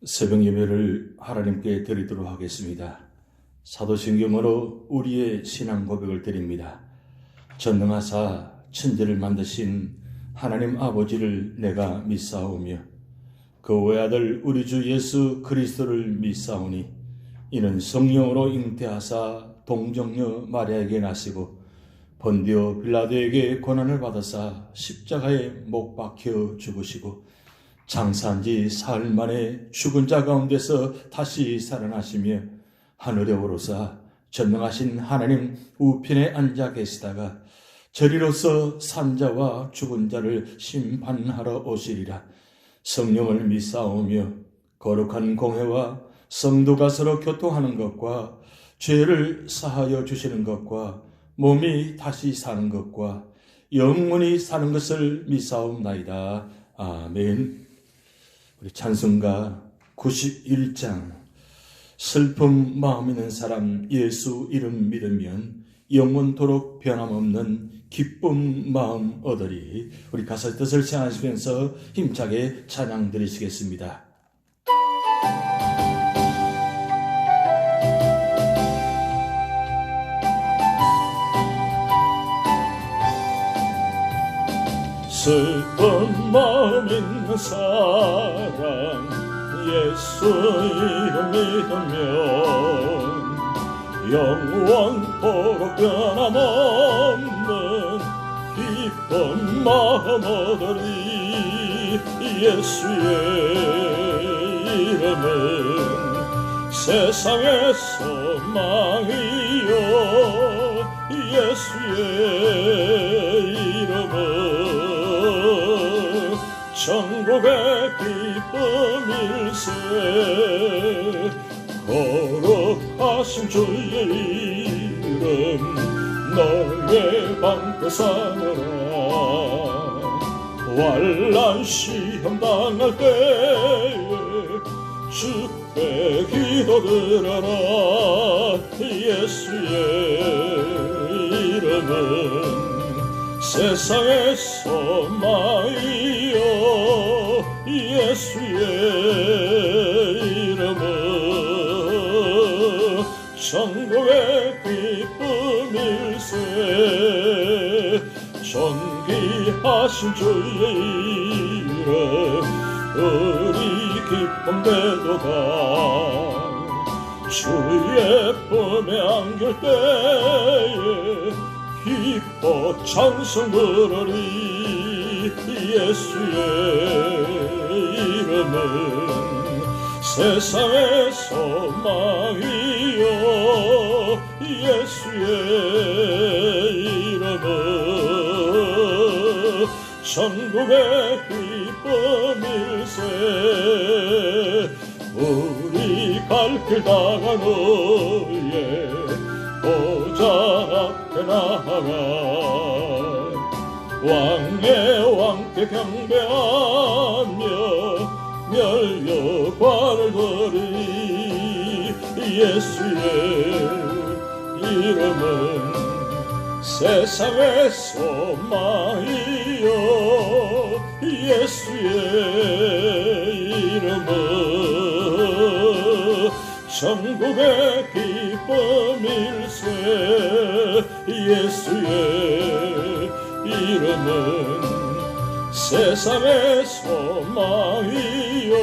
새벽 예배를 하나님께 드리도록 하겠습니다. 사도신경으로 우리의 신앙 고백을 드립니다. 전능하사 천지를 만드신 하나님 아버지를 내가 믿사오며 그 외아들 우리 주 예수 그리스도를 믿사오니 이는 성령으로 잉태하사 동정녀 마리아에게 나시고 본디오 빌라도에게 고난을 받으사 십자가에 못 박혀 죽으시고 장사한 지 사흘 만에 죽은 자 가운데서 다시 살아나시며 하늘에 오르사 전능하신 하나님 우편에 앉아 계시다가 저리로서 산자와 죽은 자를 심판하러 오시리라. 성령을 믿사오며 거룩한 공회와 성도가 서로 교통하는 것과 죄를 사하여 주시는 것과 몸이 다시 사는 것과 영원히 사는 것을 믿사옵나이다. 아멘. 우리 찬송가 91장 슬픔 마음 있는 사람 예수 이름 믿으면 영원토록 변함없는 기쁨 마음 얻으리. 우리 가사의 뜻을 생각하시면서 힘차게 찬양 드리시겠습니다. 슬픈 마음 있는 사람 예수 이름 믿으면 영원토록 변함없는 기쁜 마음 얻으리. 예수의 이름은 세상의 소망이요 예수의 이름은 천국의 기쁨일세. 거룩하신 주의 이름 너의 방패 삼으라. 환난 시험 당할 때에 주께 기도드려라. 예수의 이름은 세상의 소망이요 예수의 이름은 천국의 기쁨일세. 존귀하신 주의 이름 우리 기쁨 되도다. 주의 품에 안길 때에 기뻐 찬송 부르리. 예수의 이름은 세상의 소망이요 예수의 이름은 천국의 기쁨일세. 우리 갈 길 다가노에 보좌 앞에 나아가 왕의 왕께 경배하며 멸려관을 드리. 예수의 이름은 세상의 소망이요 예수의 이름은 천국의 기쁨일세. 예수의 이름은 세상의 소망이요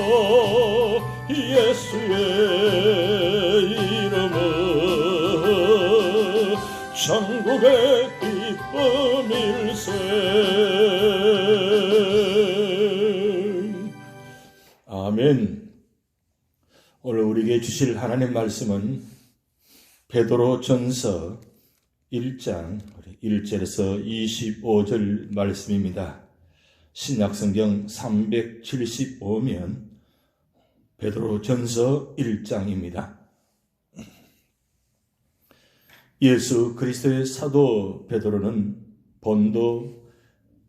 예수의 이름은 천국의 기쁨일세. 아멘. 오늘 우리에게 주실 하나님 말씀은 베드로 전서 1장 1절에서 25절 말씀입니다. 신약성경 375면 베드로 전서 1장입니다. 예수 그리스도의 사도 베드로는 본도,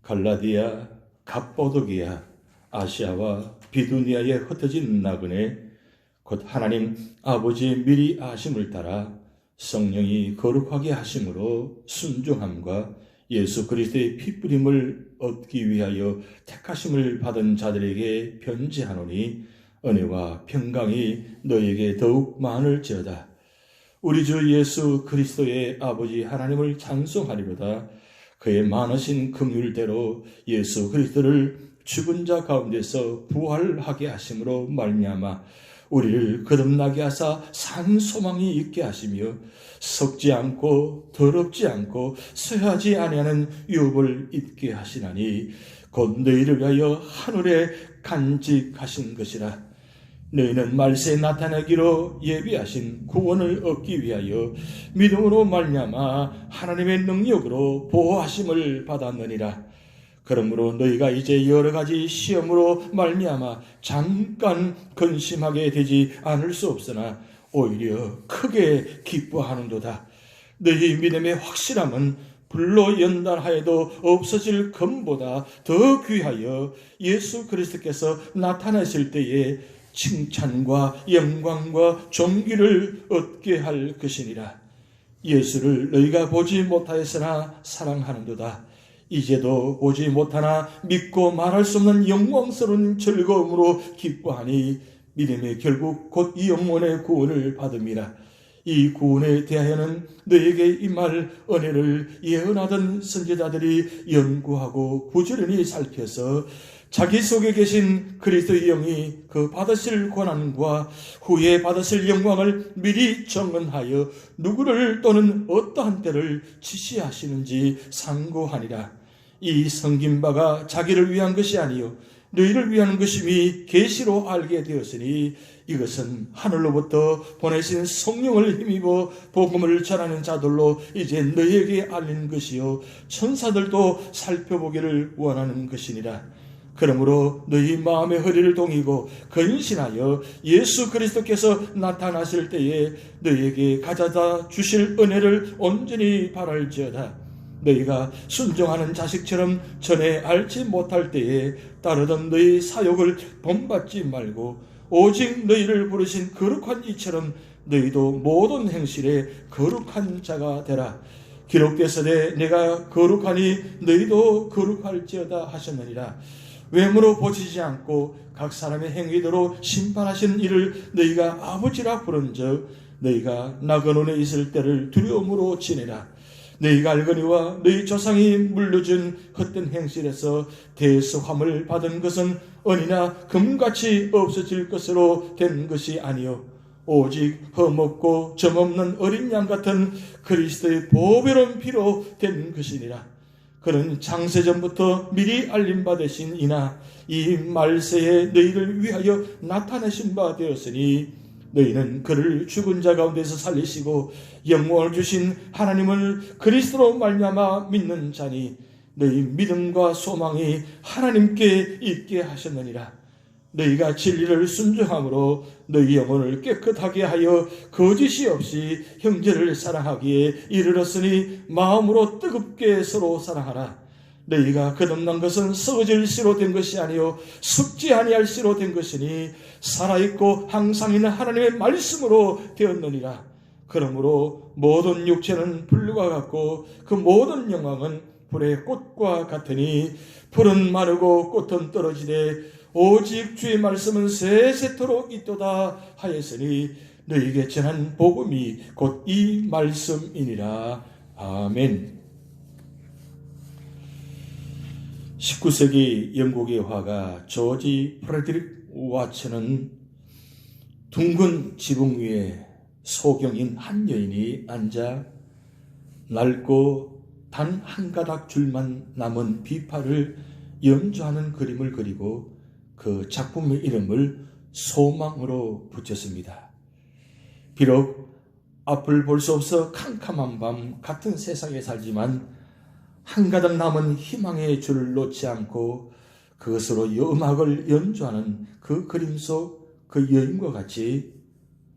갈라디아, 갑보도기아, 아시아와 비두니아에 흩어진 나그네 곧 하나님 아버지의 미리 아심을 따라 성령이 거룩하게 하심으로 순종함과 예수 그리스도의 피뿌림을 얻기 위하여 택하심을 받은 자들에게 편지하노니 은혜와 평강이 너에게 더욱 많을지어다. 우리 주 예수 그리스도의 아버지 하나님을 찬송하리로다. 그의 많으신 긍휼대로 예수 그리스도를 죽은 자 가운데서 부활하게 하심으로 말미암아 우리를 거듭나게 하사 산 소망이 있게 하시며 썩지 않고 더럽지 않고 쇠하지 아니하는 유업을 입게 하시나니 곧 너희를 위하여 하늘에 간직하신 것이라. 너희는 말세에 나타나기로 예비하신 구원을 얻기 위하여 믿음으로 말미암아 하나님의 능력으로 보호하심을 받았느니라. 그러므로 너희가 이제 여러 가지 시험으로 말미암아 잠깐 근심하게 되지 않을 수 없으나 오히려 크게 기뻐하는도다. 너희 믿음의 확실함은 불로 연단하여도 없어질 금보다 더 귀하여 예수 그리스도께서 나타나실 때에 칭찬과 영광과 존귀를 얻게 할 것이니라. 예수를 너희가 보지 못하였으나 사랑하는도다. 이제도 보지 못하나 믿고 말할 수 없는 영광스러운 즐거움으로 기뻐하니 믿음의 결국 곧 이 영혼의 구원을 받음이라. 이 구원에 대하여는 너에게 임할 은혜를 예언하던 선지자들이 연구하고 부지런히 살펴서 자기 속에 계신 그리스도의 영이 그 받으실 권한과 후에 받으실 영광을 미리 정언하여 누구를 또는 어떠한 때를 지시하시는지 상고하니라. 이 섬긴 바가 자기를 위한 것이 아니요 너희를 위한 것임이 계시로 알게 되었으니 이것은 하늘로부터 보내신 성령을 힘입어 복음을 전하는 자들로 이제 너희에게 알린 것이요 천사들도 살펴보기를 원하는 것이니라. 그러므로 너희 마음의 허리를 동이고 근신하여 예수 그리스도께서 나타나실 때에 너희에게 가져다 주실 은혜를 온전히 바랄지어다. 너희가 순종하는 자식처럼 전에 알지 못할 때에 따르던 너희 사욕을 본받지 말고 오직 너희를 부르신 거룩한 이처럼 너희도 모든 행실에 거룩한 자가 되라. 기록되서되 내가 거룩하니 너희도 거룩할지어다 하셨느니라. 외모로 보시지 않고 각 사람의 행위대로 심판하시는 이를 너희가 아버지라 부른즉 너희가 나그논에 있을 때를 두려움으로 지내라. 너희가 알거니와 너희 조상이 물려준 헛된 행실에서 대속함을 받은 것은 은이나 금같이 없어질 것으로 된 것이 아니요 오직 흠없고 점없는 어린 양 같은 그리스도의 보배로운 피로 된 것이니라. 그는 창세전부터 미리 알림 받으신 이나 이 말세에 너희를 위하여 나타내신 바 되었으니 너희는 그를 죽은 자 가운데서 살리시고 영광을 주신 하나님을 그리스도로 말미암아 믿는 자니 너희 믿음과 소망이 하나님께 있게 하셨느니라. 너희가 진리를 순종함으로 너희 영혼을 깨끗하게 하여 거짓이 없이 형제를 사랑하기에 이르렀으니 마음으로 뜨겁게 서로 사랑하라. 너희가 거듭난 것은 썩어질 씨로 된 것이 아니요 썩지 아니할 씨로 된 것이니 살아있고 항상 있는 하나님의 말씀으로 되었느니라. 그러므로 모든 육체는 불과 같고 그 모든 영광은 불의 꽃과 같으니 풀은 마르고 꽃은 떨어지되 오직 주의 말씀은 세세토록 있도다 하였으니 너희에게 전한 복음이 곧 이 말씀이니라. 아멘. 19세기 영국의 화가 조지 프레드릭 와츠는 둥근 지붕 위에 소경인 한 여인이 앉아 낡고 단 한 가닥 줄만 남은 비파를 연주하는 그림을 그리고 그 작품의 이름을 소망으로 붙였습니다. 비록 앞을 볼 수 없어 캄캄한 밤 같은 세상에 살지만 한 가닥 남은 희망의 줄을 놓지 않고 그것으로 음악을 연주하는 그 그림 속 그 여인과 같이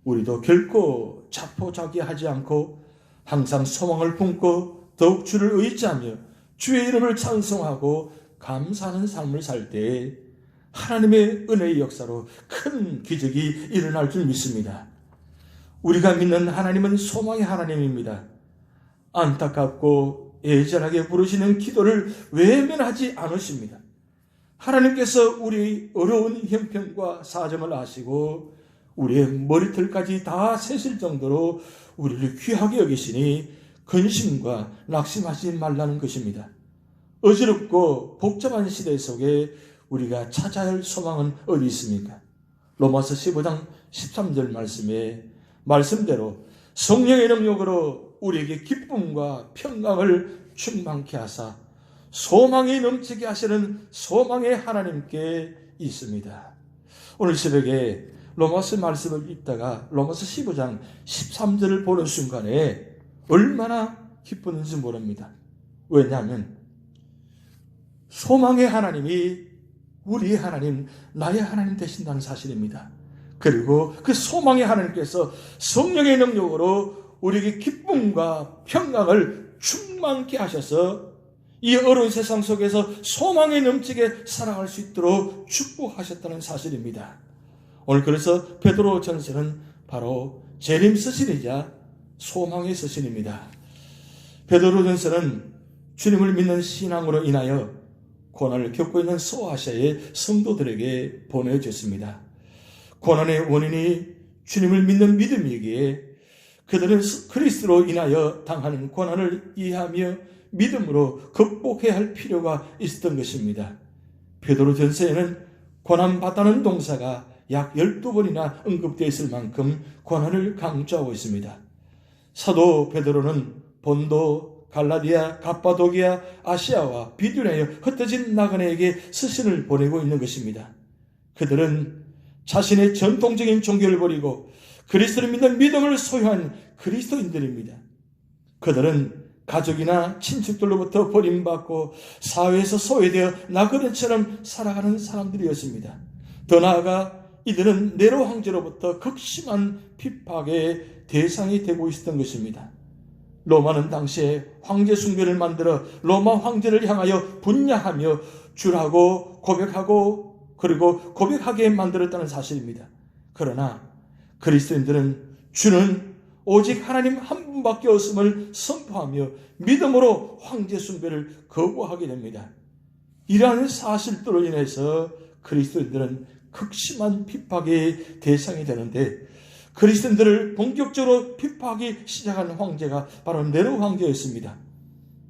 우리도 결코 자포자기하지 않고 항상 소망을 품고 더욱 주를 의지하며 주의 이름을 찬송하고 감사하는 삶을 살 때 하나님의 은혜의 역사로 큰 기적이 일어날 줄 믿습니다. 우리가 믿는 하나님은 소망의 하나님입니다. 안타깝고 애절하게 부르시는 기도를 외면하지 않으십니다. 하나님께서 우리 어려운 형편과 사정을 아시고 우리의 머리털까지 다 세실 정도로 우리를 귀하게 여기시니 근심과 낙심하지 말라는 것입니다. 어지럽고 복잡한 시대 속에 우리가 찾아야 할 소망은 어디 있습니까? 로마서 15장 13절 말씀대로 성령의 능력으로 우리에게 기쁨과 평강을 충만케 하사 소망이 넘치게 하시는 소망의 하나님께 있습니다. 오늘 새벽에 로마서 말씀을 읽다가 로마서 15장 13절을 보는 순간에 얼마나 기뻤는지 모릅니다. 왜냐하면 소망의 하나님이 우리의 하나님, 나의 하나님 되신다는 사실입니다. 그리고 그 소망의 하나님께서 성령의 능력으로 우리에게 기쁨과 평강을 충만케 하셔서 이 어려운 세상 속에서 소망이 넘치게 살아갈 수 있도록 축복하셨다는 사실입니다. 오늘 그래서 베드로 전서는 바로 재림 서신이자 소망의 서신입니다. 베드로 전서는 주님을 믿는 신앙으로 인하여 고난을 겪고 있는 소아시아의 성도들에게 보내졌습니다. 고난의 원인이 주님을 믿는 믿음이기에 그들은 그리스도로 인하여 당하는 고난을 이해하며 믿음으로 극복해야 할 필요가 있었던 것입니다. 베드로전서에는 고난받다는 동사가 약 12번이나 언급되어 있을 만큼 고난을 강조하고 있습니다. 사도 베드로는 본도, 갈라디아, 갑바도기아, 아시아와 비두냐에 흩어진 나그네에게 서신을 보내고 있는 것입니다. 그들은 자신의 전통적인 종교를 버리고 그리스도를 믿는 믿음을 소유한 그리스도인들입니다. 그들은 가족이나 친척들로부터 버림받고 사회에서 소외되어 나그네처럼 살아가는 사람들이었습니다. 더 나아가 이들은 네로 황제로부터 극심한 핍박의 대상이 되고 있었던 것입니다. 로마는 당시에 황제 숭배를 만들어 로마 황제를 향하여 분야하며 주라고 고백하고 그리고 고백하게 만들었다는 사실입니다. 그러나 그리스도인들은 주는 오직 하나님 한 분밖에 없음을 선포하며 믿음으로 황제 숭배를 거부하게 됩니다. 이러한 사실들로 인해서 그리스도인들은 극심한 핍박의 대상이 되는데 그리스도인들을 본격적으로 핍박하기 시작한 황제가 바로 네로 황제였습니다.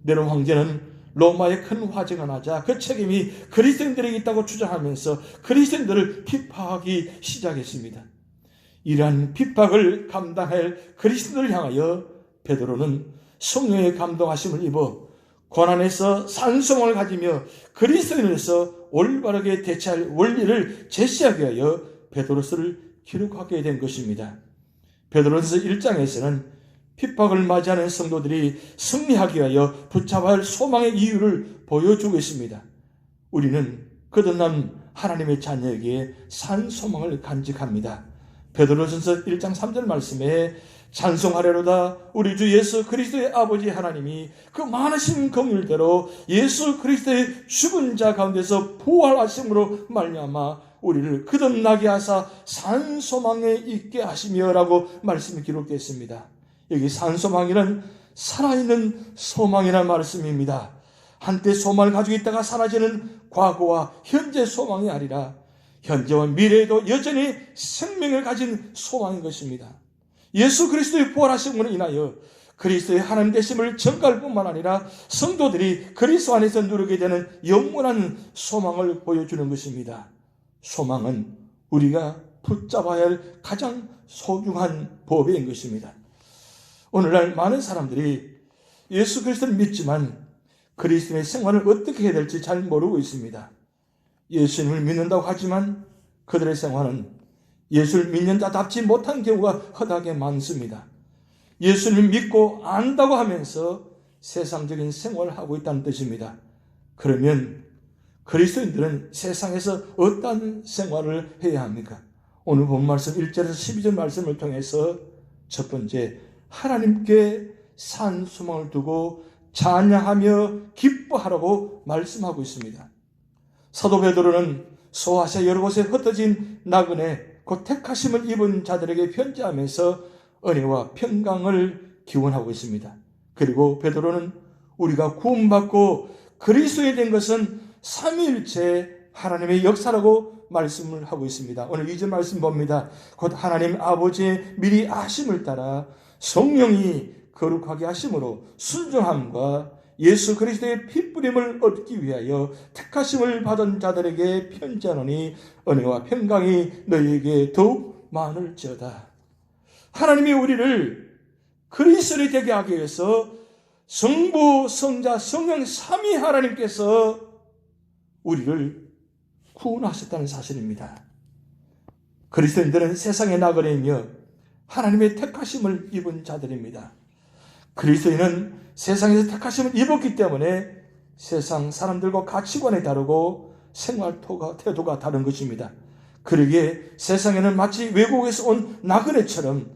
네로 황제는 로마의 큰 화재가 나자 그 책임이 그리스도인들에게 있다고 주장하면서 그리스도인들을 핍박하기 시작했습니다. 이러한 핍박을 감당할 그리스도인들을 향하여 베드로는 성령의 감동하심을 입어 고난에서 산소망을 가지며 그리스도인에서 올바르게 대처할 원리를 제시하기 위하여 베드로서를 기록하게 된 것입니다. 베드로서 1장에서는 핍박을 맞이하는 성도들이 승리하기 위하여 붙잡아야 할 소망의 이유를 보여주고 있습니다. 우리는 거듭난 하나님의 자녀에게 산 소망을 간직합니다. 베드로전서 1장 3절 말씀에 찬송하려로다 우리 주 예수 그리스도의 아버지 하나님이 그 많으신 긍휼대로 예수 그리스도의 죽은 자 가운데서 부활하심으로 말미암아 우리를 거듭나게 하사 산 소망에 있게 하시며라고 말씀이 기록되어 있습니다. 여기 산 소망이란 살아있는 소망이라는 말씀입니다. 한때 소망을 가지고 있다가 사라지는 과거와 현재 소망이 아니라 현재와 미래에도 여전히 생명을 가진 소망인 것입니다. 예수 그리스도의 부활하심으로 인하여 그리스도의 하나님 되심을 전가할 뿐만 아니라 성도들이 그리스도 안에서 누리게 되는 영원한 소망을 보여주는 것입니다. 소망은 우리가 붙잡아야 할 가장 소중한 보배인 것입니다. 오늘날 많은 사람들이 예수 그리스도를 믿지만 그리스도의 생활을 어떻게 해야 될지 잘 모르고 있습니다. 예수님을 믿는다고 하지만 그들의 생활은 예수를 믿는 자답지 못한 경우가 허다하게 많습니다. 예수님을 믿고 안다고 하면서 세상적인 생활을 하고 있다는 뜻입니다. 그러면 그리스도인들은 세상에서 어떤 생활을 해야 합니까? 오늘 본 말씀 1절에서 12절 말씀을 통해서 첫 번째, 하나님께 산 소망을 두고 찬양하며 기뻐하라고 말씀하고 있습니다. 사도 베드로는 소아시아 여러 곳에 흩어진 나그네 곧 택하심을 입은 자들에게 편지하면서 은혜와 평강을 기원하고 있습니다. 그리고 베드로는 우리가 구원받고 그리스도에 된 것은 삼위일체 하나님의 역사라고 말씀을 하고 있습니다. 오늘 2절 말씀 봅니다. 곧 하나님 아버지의 미리 아심을 따라 성령이 거룩하게 하심으로 순종함과 예수 그리스도의 핏부림을 얻기 위하여 택하심을 받은 자들에게 편지하노니 은혜와 평강이 너희에게 더욱 많을지어다. 하나님이 우리를 그리스도를 되게 하기 위해서 성부, 성자, 성령 삼위 하나님께서 우리를 구원하셨다는 사실입니다. 그리스도인들은 세상의 나그네이며 하나님의 택하심을 입은 자들입니다. 그리스도인은 세상에서 택하심을 입었기 때문에 세상 사람들과 가치관이 다르고 생활 태도가 다른 것입니다. 그러기에 세상에는 마치 외국에서 온 나그네처럼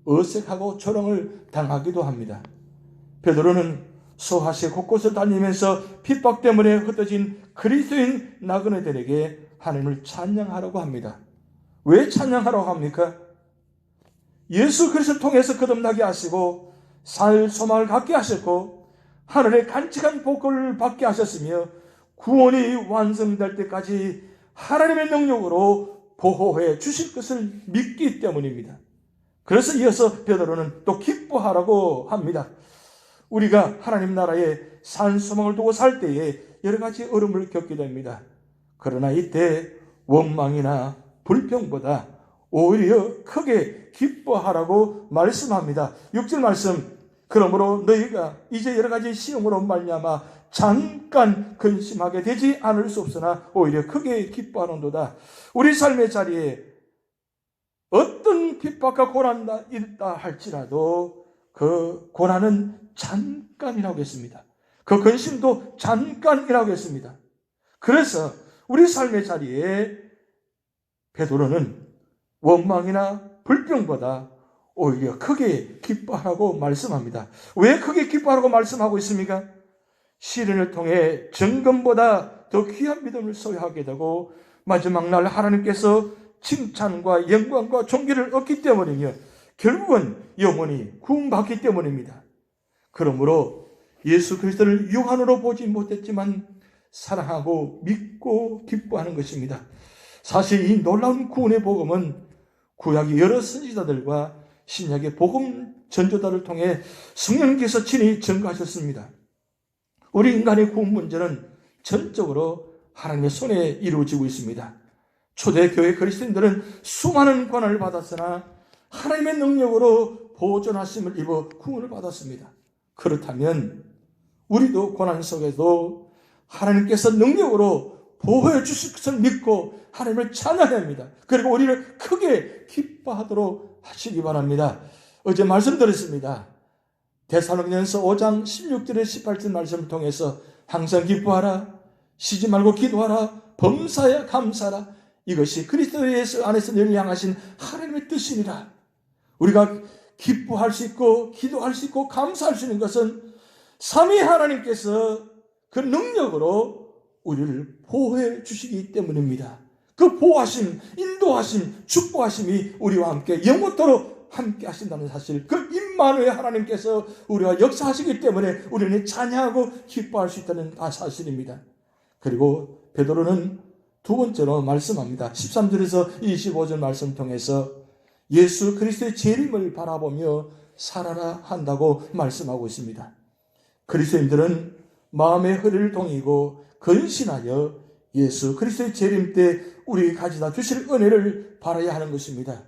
어색하고 조롱을 당하기도 합니다. 베드로는 소아시아 곳곳을 다니면서 핍박 때문에 흩어진 그리스도인 나그네들에게 하나님을 찬양하라고 합니다. 왜 찬양하라고 합니까? 예수 그리스도를 통해서 거듭나게 하시고 살 소망을 갖게 하셨고 하늘의 간직한 복을 받게 하셨으며 구원이 완성될 때까지 하나님의 능력으로 보호해 주실 것을 믿기 때문입니다. 그래서 이어서 베드로는 또 기뻐하라고 합니다. 우리가 하나님 나라에 산 소망을 두고 살 때에 여러 가지 어려움을 겪게 됩니다. 그러나 이때 원망이나 불평보다 오히려 크게 기뻐하라고 말씀합니다. 6절 말씀, 그러므로 너희가 이제 여러 가지 시험으로 말미암아 잠깐 근심하게 되지 않을 수 없으나 오히려 크게 기뻐하는도다. 우리 삶의 자리에 어떤 핍박과 고난이 있다 할지라도 그 고난은 잠깐이라고 했습니다. 그 근심도 잠깐이라고 했습니다. 그래서 우리 삶의 자리에 베드로는 원망이나 불평보다 오히려 크게 기뻐하라고 말씀합니다. 왜 크게 기뻐하라고 말씀하고 있습니까? 시련을 통해 정금보다 더 귀한 믿음을 소유하게 되고 마지막 날 하나님께서 칭찬과 영광과 존귀를 얻기 때문이며 결국은 영원히 구원받기 때문입니다. 그러므로 예수 그리스도를 육안으로 보지 못했지만 사랑하고 믿고 기뻐하는 것입니다. 사실 이 놀라운 구원의 복음은 구약의 여러 선지자들과 신약의 복음 전도자를 통해 성령께서 친히 증거하셨습니다. 우리 인간의 구원 문제는 전적으로 하나님의 손에 이루어지고 있습니다. 초대교회 그리스도인들은 수많은 고난을 받았으나 하나님의 능력으로 보존하심을 입어 구원을 받았습니다. 그렇다면 우리도 고난 속에도 하나님께서 능력으로 보호해 주실 것을 믿고 하나님을 찬양해야 합니다. 그리고 우리를 크게 기뻐하도록 하시기 바랍니다. 어제 말씀드렸습니다. 데살로니가서 5장 16절에 18절 말씀을 통해서 항상 기뻐하라, 쉬지 말고 기도하라, 범사에 감사하라. 이것이 그리스도 예수 안에서 늘 향하신 하나님의 뜻이니라. 우리가 기뻐할 수 있고 기도할 수 있고 감사할 수 있는 것은 삼위 하나님께서 그 능력으로 우리를 보호해 주시기 때문입니다. 그 보호하심, 인도하심, 축복하심이 우리와 함께 영원토록 함께 하신다는 사실, 그 임마누엘 하나님께서 우리와 역사하시기 때문에 우리는 찬양하고 기뻐할 수 있다는 사실입니다. 그리고 베드로는 두 번째로 말씀합니다. 13절에서 25절 말씀 통해서 예수 그리스도의 재림을 바라보며 살아라 한다고 말씀하고 있습니다. 그리스도인들은 마음의 허리를 동이고 근신하여 예수 그리스도의 재림 때 우리에게 가져다 주실 은혜를 바라야 하는 것입니다.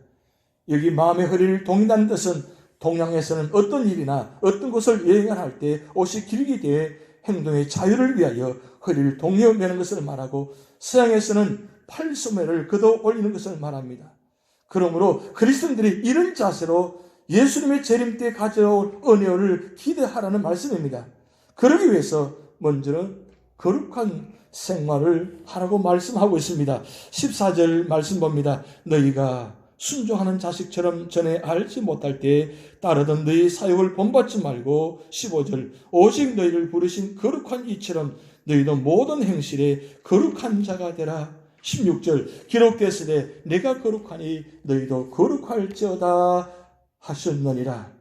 여기 마음의 허리를 동인다는 뜻은 동양에서는 어떤 일이나 어떤 곳을 여행을 할 때 옷이 길게 되어 행동의 자유를 위하여 허리를 동여 매는 것을 말하고, 서양에서는 팔소매를 걷어 올리는 것을 말합니다. 그러므로 그리스도인들이 이런 자세로 예수님의 재림 때 가져올 은혜를 기대하라는 말씀입니다. 그러기 위해서 먼저는 거룩한 생활을 하라고 말씀하고 있습니다. 14절 말씀 봅니다. 너희가 순종하는 자식처럼 전에 알지 못할 때 따르던 너희 사역을 본받지 말고, 15절 오직 너희를 부르신 거룩한 이처럼 너희도 모든 행실에 거룩한 자가 되라. 16절 기록되으되 내가 거룩하니 너희도 거룩할지어다 하셨느니라.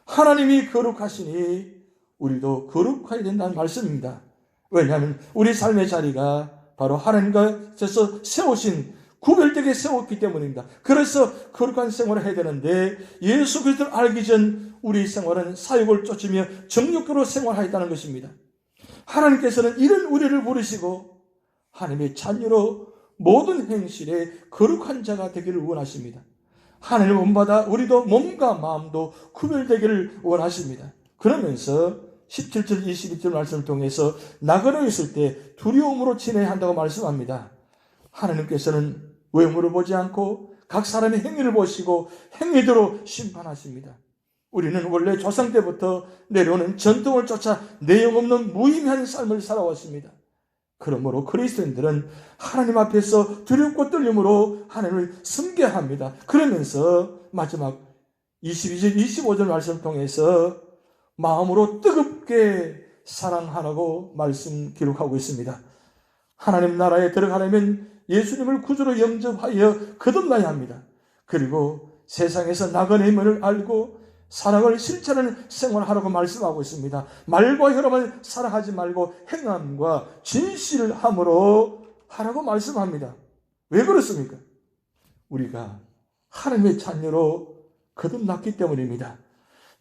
하나님이 거룩하시니 우리도 거룩해야 된다는 말씀입니다. 왜냐하면 우리 삶의 자리가 바로 하나님께서 세우신 구별되게 세웠기 때문입니다. 그래서 거룩한 생활을 해야 되는데 예수 그리스도를 알기 전 우리 생활은 사욕을 쫓으며 정욕으로 생활하였다는 것입니다. 하나님께서는 이런 우리를 부르시고 하나님의 자녀로 모든 행실에 거룩한 자가 되기를 원하십니다. 하나님을 본받아 우리도 몸과 마음도 구별되기를 원하십니다. 그러면서 17절 22절 말씀을 통해서 나그네에 있을 때 두려움으로 지내야 한다고 말씀합니다. 하나님께서는 외모를 보지 않고 각 사람의 행위를 보시고 행위대로 심판하십니다. 우리는 원래 조상 때부터 내려오는 전통을 쫓아 내용 없는 무의미한 삶을 살아왔습니다. 그러므로 그리스도인들은 하나님 앞에서 두렵고 떨림으로 하나님을 섬겨야 합니다. 그러면서 마지막 22절 25절 말씀을 통해서 마음으로 뜨겁게 사랑하라고 말씀 기록하고 있습니다. 하나님 나라에 들어가려면 예수님을 구주로 영접하여 거듭나야 합니다. 그리고 세상에서 나그네임을 알고 사랑을 실천하는 생활을 하라고 말씀하고 있습니다. 말과 혈압을 사랑하지 말고 행함과 진실을 함으로 하라고 말씀합니다. 왜 그렇습니까? 우리가 하나님의 자녀로 거듭났기 때문입니다.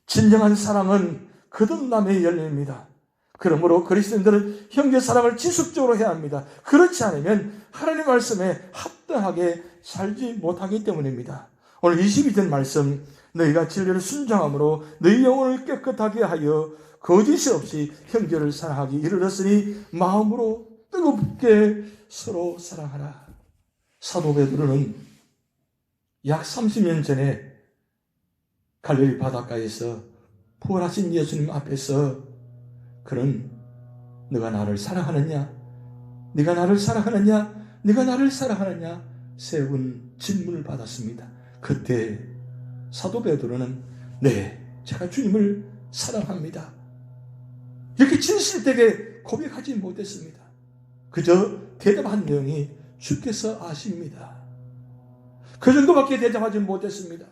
진정한 사랑은 거듭남의 열매입니다. 그러므로 그리스도인들은 형제 사랑을 지속적으로 해야 합니다. 그렇지 않으면 하나님의 말씀에 합당하게 살지 못하기 때문입니다. 오늘 22절 말씀, 너희가 진리를 순종함으로 너희 영혼을 깨끗하게 하여 거짓이 없이 형제를 사랑하기 이르렀으니 마음으로 뜨겁게 서로 사랑하라. 사도 베드로는 약 30년 전에 갈릴리 바닷가에서 부활하신 예수님 앞에서 그런 네가 나를 사랑하느냐? 네가 나를 사랑하느냐? 네가 나를 사랑하느냐? 세 번 질문을 받았습니다. 그때 사도 베드로는 네, 제가 주님을 사랑합니다. 이렇게 진실되게 고백하지 못했습니다. 그저 대답한 내용이 주께서 아십니다. 그 정도밖에 대답하지 못했습니다.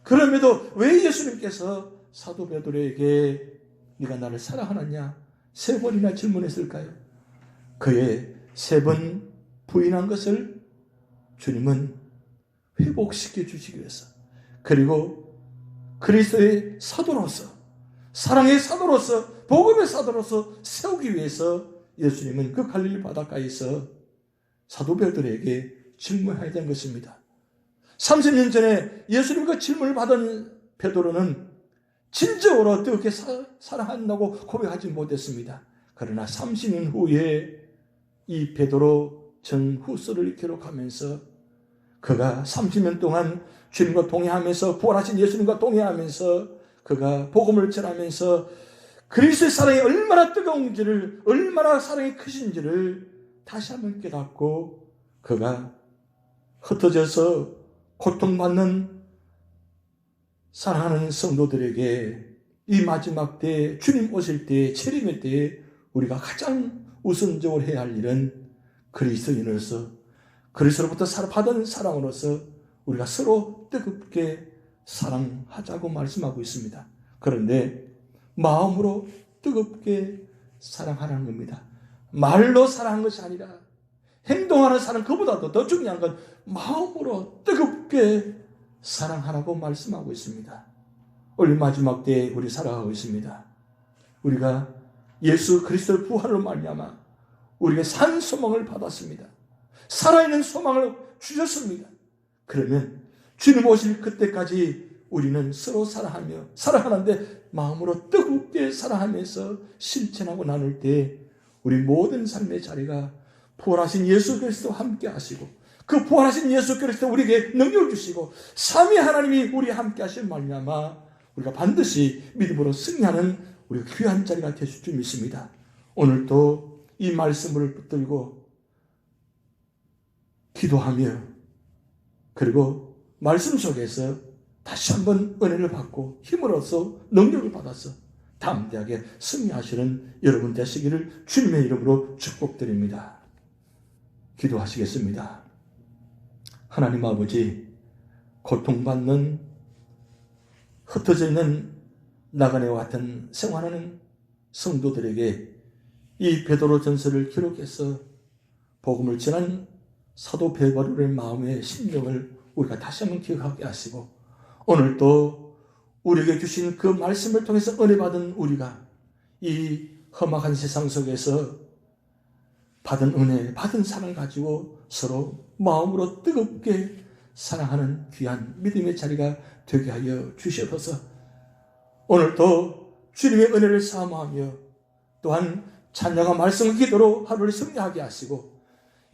그럼에도 왜 예수님께서 사도 베드로에게 네가 나를 사랑하느냐? 세 번이나 질문했을까요? 그의 세 번 부인한 것을 주님은 회복시켜 주시기 위해서, 그리고 그리스도의 사도로서, 사랑의 사도로서, 복음의 사도로서 세우기 위해서 예수님은 그 갈릴리 바닷가에서 사도 베드로에게 질문해야 되는 것입니다. 30년 전에 예수님과 질문을 받은 베드로는 진정으로 어떻게 사랑한다고 고백하지 못했습니다. 그러나 30년 후에 이 베드로 전후서를 기록하면서 그가 30년 동안 주님과 동행하면서 부활하신 예수님과 동행하면서 그가 복음을 전하면서 그리스도의 사랑이 얼마나 뜨거운지를, 얼마나 사랑이 크신지를 다시 한번 깨닫고 그가 흩어져서 고통받는 사랑하는 성도들에게 이 마지막 때에 주님 오실 때에 재림의 때에 우리가 가장 우선적으로 해야 할 일은 그리스도인으로서 그리스도로부터 받은 사랑으로서 우리가 서로 뜨겁게 사랑하자고 말씀하고 있습니다. 그런데 마음으로 뜨겁게 사랑하라는 겁니다. 말로 사랑하는 것이 아니라 행동하는 사랑, 그보다도 더 중요한 건 마음으로 뜨겁게 사랑하라고 말씀하고 있습니다. 오늘 마지막 때에 우리 살아가고 있습니다. 우리가 예수 그리스도의 부활로 말미암아 우리가 산 소망을 받았습니다. 살아있는 소망을 주셨습니다. 그러면 주님 오실 그때까지 우리는 서로 사랑하며 사랑하는데 마음으로 뜨겁게 사랑하면서 실천하고 나눌 때 우리 모든 삶의 자리가 부활하신 예수 그리스도와 함께 하시고 그 부활하신 예수 그리스도 우리에게 능력을 주시고 삼위 하나님이 우리와 함께 하신 말미암아 우리가 반드시 믿음으로 승리하는 우리가 귀한 자리가 되실 줄 믿습니다. 오늘도 이 말씀을 붙들고 기도하며 그리고 말씀 속에서 다시 한번 은혜를 받고 힘을 얻어 능력을 받아서 담대하게 승리하시는 여러분 되시기를 주님의 이름으로 축복드립니다. 기도하시겠습니다. 하나님 아버지, 고통받는 흩어져 있는 나그네와 같은 생활하는 성도들에게 이 베드로 전서를 기록해서 복음을 전한 사도 베드로의 마음의 심령을 우리가 다시 한번 기억하게 하시고, 오늘 또 우리에게 주신 그 말씀을 통해서 은혜 받은 우리가 이 험악한 세상 속에서 받은 은혜, 받은 사랑을 가지고 서로 마음으로 뜨겁게 사랑하는 귀한 믿음의 자리가 되게 하여 주시옵소서. 오늘도 주님의 은혜를 사모하며 또한 찬양과 말씀을 기도로 하루를 승리하게 하시고,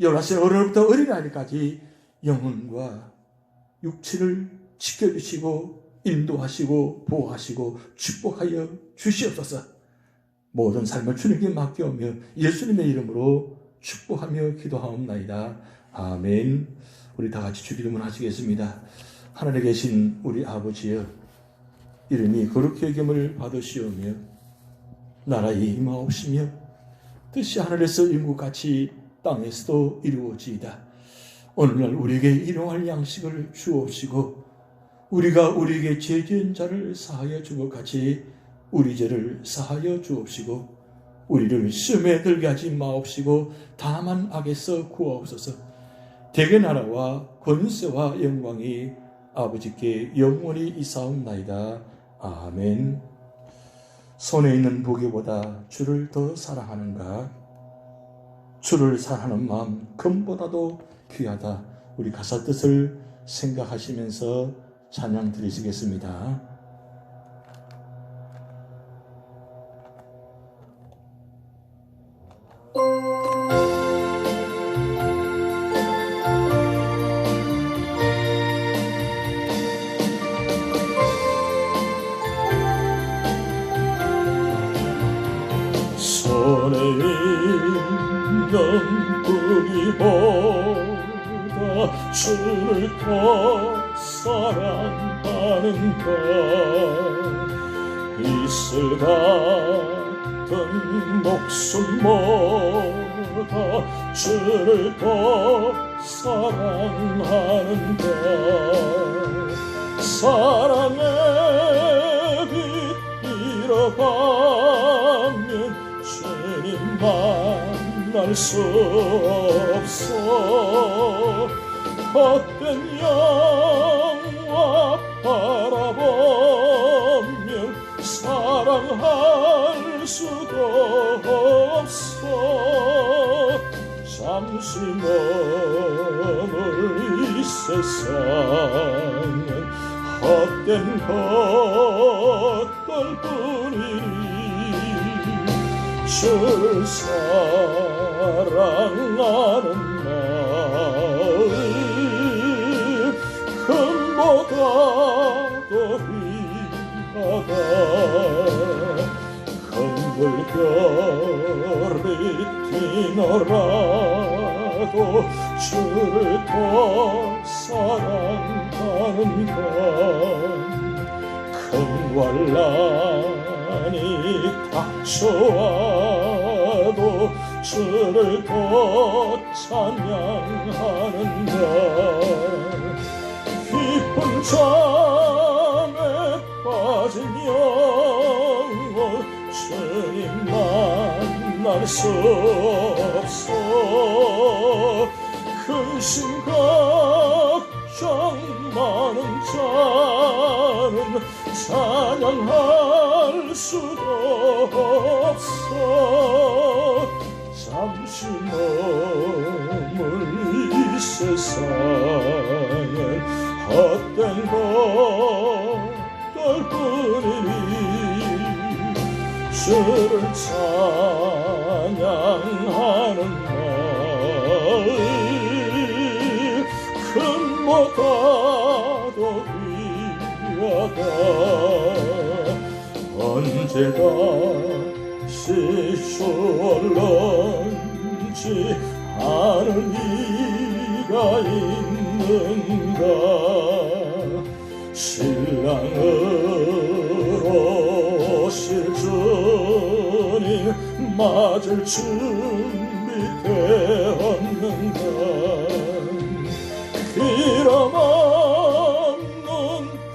11살 어른부터 어린아이까지 영혼과 육체를 지켜주시고 인도하시고 보호하시고 축복하여 주시옵소서. 모든 삶을 주님께 맡겨오며 예수님의 이름으로 축복하며 기도하옵나이다. 아멘. 우리 다 같이 주기 이름을 하시겠습니다. 하늘에 계신 우리 아버지여, 이름이 거룩히 여김을 받으시오며 나라의 임하옵시며 뜻이 하늘에서 이룬 것 같이 땅에서도 이루어지이다. 오늘날 우리에게 일용할 양식을 주옵시고, 우리가 우리에게 죄 지은 자를 사하여 준 것 같이 우리 죄를 사하여 주옵시고, 우리를 시험에 들게 하지 마옵시고 다만 악에서 구하옵소서. 대개 나라와 권세와 영광이 아버지께 영원히 있사옵나이다. 아멘. 손에 있는 무게보다 주를 더 사랑하는가? 주를 사랑하는 마음 금보다도 귀하다. 우리 가사 뜻을 생각하시면서 찬양 드리시겠습니다. 손에 있는 무기보다 주를 더 사랑하는가? 이슬 같은 목숨보다 주를 더 사랑하는가? 사랑의 빛 잃어가면 주님 만날 수 없어. 헛된 영화 바라보며 사랑할 수도 없어. 잠시 머물 이 세상은 헛된 것들뿐이니 주를 사랑하는 마음 금보다도 귀하다. 금불별이 뛰노라도 주를 더 사랑하는가? 큰 환난이 닥쳐와도 주를 더 찬양하는가? 깊은 잠에 빠진 영혼 주님 만날 수 없어. 근심 걱정 많은 자는 찬양할 수도 없어. 잠시 머물 이 세상에 헛된 것들뿐이니 주를 찬양하는 마음 금보다도 귀하다. 언제 다시 수월런지 아는 이가 있는가? 신랑으로 오실 주님 맞을 준비 되었는가? 기름 없는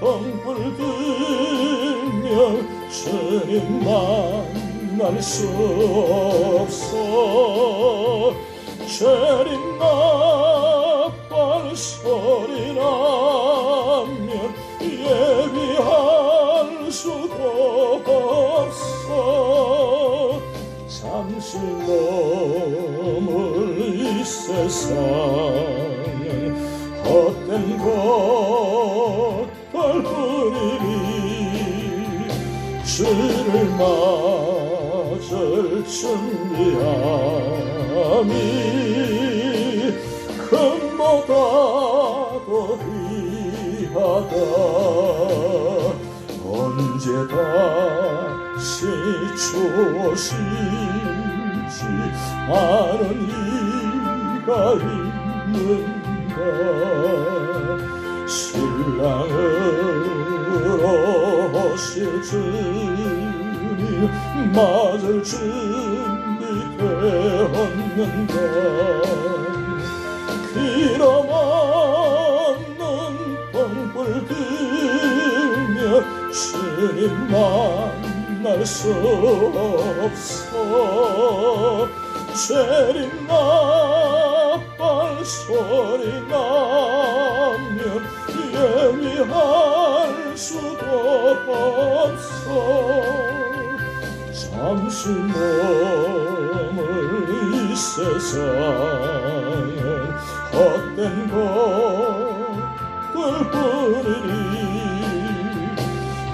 등불 들며 주님 만날 수 없어. 재림 나팔 소리나면 예비할 수도 없어. 잠시 머물 이 세상은 헛된 것들 뿐이니 주를 맞을 준비함이 금보다도 귀하다. 언제 다시 주어질지 아는 이가 있는가. 신랑으로 오실 주님 맞을 준비 되었는가. 길어맞는 똥불 들며 주님 만날 수 없어. 재림 나팔 소리 나면 예비할 수도 없어. 잠시 머물 이 세상은 헛된 것들 뿐이니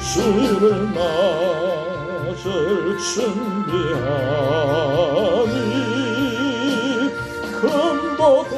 주를 맞을 준비하니 금보다